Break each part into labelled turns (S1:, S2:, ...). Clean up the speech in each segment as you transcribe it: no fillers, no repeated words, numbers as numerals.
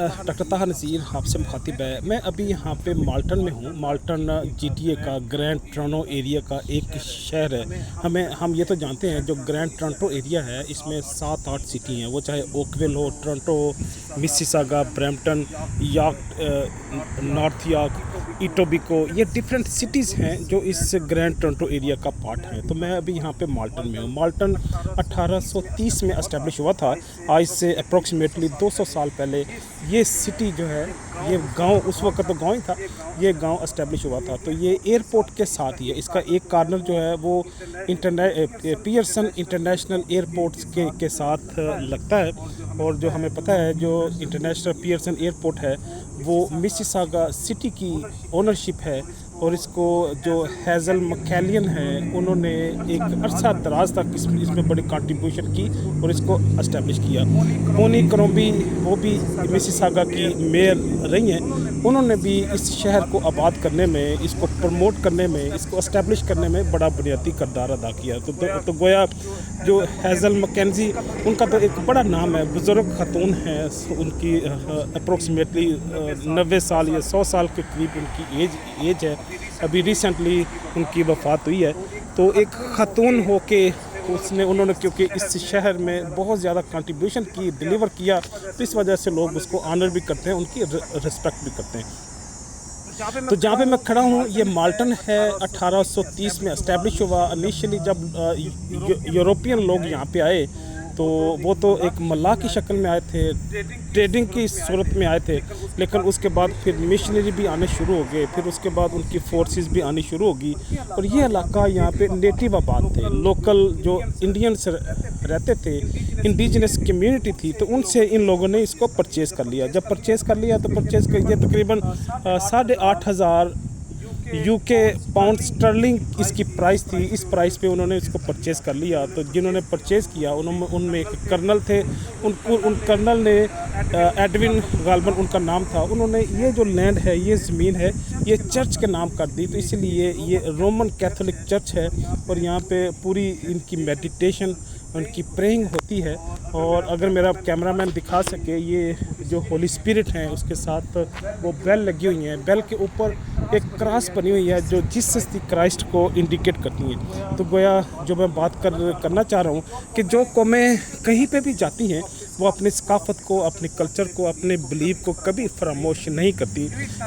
S1: Doctor ताहा नज़ीर आपसे मुखातिब है। मैं अभी यहाँ पे माल्टन में हूँ। माल्टन जीटीए का ग्रैंड टोरंटो एरिया का एक शहर है। हम ये तो जानते हैं जो ग्रैंड टोरंटो एरिया है इसमें 7-8 सिटी हैं, वो चाहे ओकविल हो, टोरंटो हो, Mississauga, Brampton, York, north York, Etobicoke, ये डिफरेंट सिटीज़ हैं जो इस ग्रैंड टोरंटो एरिया का पार्ट हैं। तो मैं अभी यहाँ पे माल्टन में हूँ। माल्टन 1830 में एस्टेब्लिश हुआ था। आज से अप्रॉक्सीमेटली 200 साल पहले ये सिटी जो है, ये गांव, उस वक्त तो गांव ही था, ये गांव एस्टेब्लिश हुआ था। तो ये एयरपोर्ट के साथ ही है। इसका एक कार्नर जो है वो पियर्सन इंटरनेशनल एयरपोर्ट के साथ लगता है। और जो हमें पता है जो इंटरनेशनल पियर्सन एयरपोर्ट है वो मिसिसागा सिटी की ओनरशिप है। और इसको जो हैज़ल मकैलियन है उन्होंने एक अरसा दराज तक इसमें बड़ी कंट्रीब्यूशन की और इसको इस्टेब्लिश किया। मोनी करोम्बी, वो भी मिसिसागा की मेयर रही हैं, उन्होंने भी इस शहर को आबाद करने में, इसको प्रमोट करने में, इसको इस्टेब्लिश करने में बड़ा बुनियादी किरदार अदा किया। तो गोया जो हैज़ल मकैनजी, उनका तो एक बड़ा नाम है, बुज़ुर्ग खातून हैं, उनकी अप्रोक्सीमेटली 90 साल या 100 साल के करीब उनकी एज है। अभी रिसेंटली उनकी वफ़ात हुई है। तो एक खातून हो के उन्होंने क्योंकि इस शहर में बहुत ज़्यादा कंट्रीब्यूशन की, डिलीवर किया, तो इस वजह से लोग उसको ऑनर भी करते हैं, उनकी रिस्पेक्ट भी करते हैं। तो जहाँ पे मैं खड़ा हूँ ये माल्टन है। 1830 में इस्टेब्लिश हुआ। इनिशियली जब यूरोपियन लोग यहाँ पे आए तो वो तो एक मल्लाह की शक्ल में आए थे, ट्रेडिंग की सूरत में आए थे, लेकिन उसके बाद फिर मिशनरी भी आने शुरू हो गए, फिर उसके बाद उनकी फोर्सेस भी आनी शुरू होगी। और ये इलाका यहाँ पे नेटिव आबाद थे, लोकल जो इंडियंस रहते थे, इंडिजिनस कम्युनिटी थी, तो उनसे इन लोगों ने इसको परचेज़ कर लिया। जब परचेज़ कर लिया तो परचेज़ कर तकरीबन 8,500 यूके पाउंड स्टर्लिंग इसकी प्राइस थी। इस प्राइस पे उन्होंने इसको परचेज़ कर लिया। तो जिन्होंने परचेज़ किया उनमें एक कर्नल थे, उन कर्नल ने एडविन गाल्बन उनका नाम था, उन्होंने ये जो लैंड है, ये ज़मीन है, ये चर्च के नाम कर दी। तो इसलिए ये रोमन कैथोलिक चर्च है और यहाँ पे पूरी इनकी मेडिटेशन, उनकी प्रेइंग होती है। और अगर मेरा कैमरामैन दिखा सके, ये जो होली स्पिरिट हैं उसके साथ वो बेल लगी हुई हैं, बेल के ऊपर एक क्रॉस बनी हुई है जो जीसस दी क्राइस्ट को इंडिकेट करती है। तो गोया जो मैं बात करना चाह रहा हूँ कि जो कौमें कहीं पे भी जाती हैं वो अपनी सकाफ़त को, अपने कल्चर को, अपने बिलीव को कभी फरामोश नहीं करती।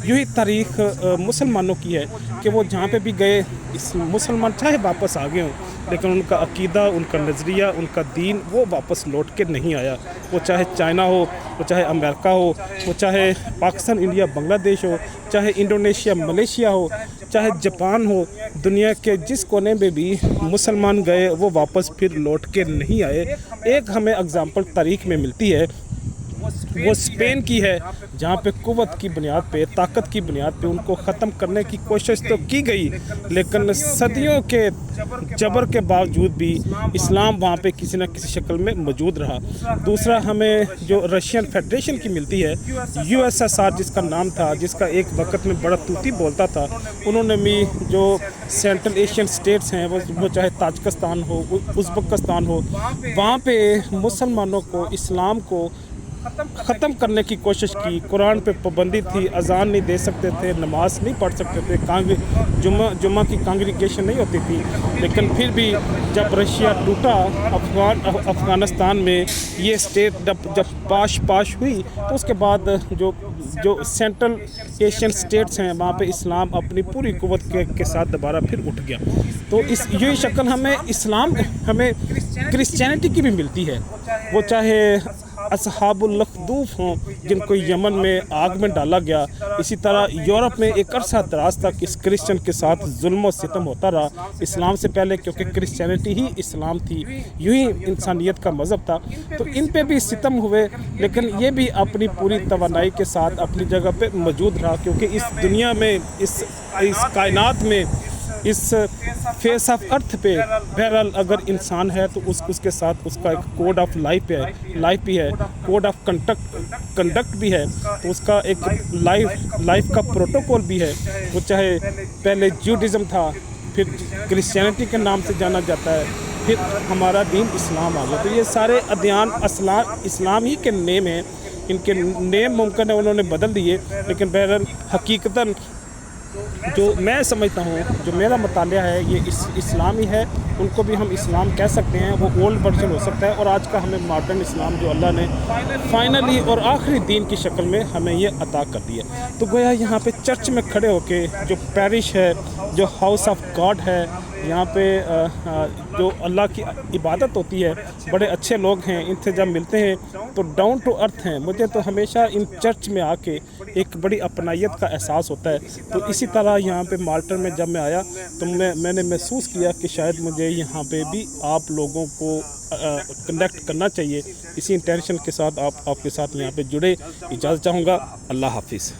S1: यही तारीख़ मुसलमानों की है कि वो जहाँ पे भी गए, इस मुसलमान चाहे वापस आ गए हों, लेकिन उनका अकीदा, उनका नज़रिया, उनका दीन वो वापस लौट के नहीं आया। वो चाहे चाइना हो, वो चाहे अमेरिका हो, वो चाहे पाकिस्तान, इंडिया, बांग्लादेश हो, चाहे इंडोनेशिया, मलेशिया हो, चाहे जापान हो, दुनिया के जिस कोने में भी मुसलमान गए वो वापस फिर लौट के नहीं आए। एक हमें एग्जांपल तारीख़ में मिलती है, वो स्पेन की है, जहाँ पे कुव्वत की बुनियाद पे, ताकत की बुनियाद पे उनको ख़त्म करने की कोशिश तो की गई, लेकिन सदियों के जबर के बावजूद भी इस्लाम वहाँ पे किसी न किसी शक्ल में मौजूद रहा। दूसरा हमें जो रशियन फेडरेशन की मिलती है, USSR जिसका नाम था, जिसका एक वक्त में बड़ा तूती बोलता था, उन्होंने भी जो सेंट्रल एशियन स्टेट्स हैं, वो चाहे ताजिकिस्तान हो, उज़्बेकिस्तान हो, वहाँ पे मुसलमानों को, इस्लाम को ख़त्म करने की कोशिश की। कुरान पे पाबंदी थी, अजान नहीं दे सकते थे, नमाज नहीं पढ़ सकते थे, जुम्मा की कांग्रीगेशन नहीं होती थी। लेकिन फिर भी जब रशिया टूटा, अफ़गानिस्तान में ये स्टेट जब पाश हुई, तो उसके बाद जो सेंट्रल एशियन स्टेट्स हैं वहाँ पे इस्लाम अपनी पूरी कुव्वत के साथ दोबारा फिर उठ गया। तो यही शक्ल हमें क्रिश्चियनिटी की भी मिलती है। वो चाहे असहाबुल अखदूफ हों जिनको यमन में आग में डाला गया, इसी तरह यूरोप में एक अरसा दराज तक इस क्रिश्चियन के साथ जुल्म और सितम होता रहा इस्लाम से पहले, क्योंकि क्रिश्चियनिटी ही इस्लाम थी, यूँ ही इंसानियत का मज़हब था। तो इन पे भी सितम हुए, लेकिन ये भी अपनी पूरी तवानाई के साथ अपनी जगह पे मौजूद रहा, क्योंकि इस दुनिया में, इस कायनात में, इस फेस ऑफ अर्थ पे बहरहाल अगर इंसान है तो उसके साथ उसका एक कोड ऑफ लाइफ भी है, कोड ऑफ कंडक्ट भी है, तो उसका एक लाइफ का प्रोटोकॉल भी है। वो चाहे पहले जूडिज़म था, फिर क्रिश्चियनिटी के नाम से जाना जाता है, फिर हमारा दीन इस्लाम आ गया। तो ये सारे अदयान इस्लाम ही के नेम हैं। इनके नेम मुमकिन है उन्होंने बदल दिए, लेकिन बहरहाल हकीकतन जो मैं समझता हूँ, जो मेरा मुतालिया है, ये इस्लामी है। उनको भी हम इस्लाम कह सकते हैं, वो ओल्ड वर्जन हो सकता है, और आज का हमें मॉडर्न इस्लाम जो अल्लाह ने फाइनली और आखिरी दीन की शक्ल में हमें ये अता कर दिया। तो गोया यहाँ पे चर्च में खड़े होके जो पैरिश है, जो हाउस ऑफ गॉड है, यहाँ पे जो अल्लाह की इबादत होती है, बड़े अच्छे लोग हैं, इनसे जब मिलते हैं तो डाउन टू अर्थ हैं। मुझे तो हमेशा इन चर्च में आके एक बड़ी अपनायत का एहसास होता है। तो इसी तरह यहाँ पे माल्टन में जब मैं आया तो मैंने महसूस किया कि शायद मुझे यहाँ पे भी आप लोगों को कनेक्ट करना चाहिए। इसी इंटेंशन के साथ आपके साथ यहाँ पे जुड़े। इजाज़त चाहूँगा। अल्लाह हाफिज़।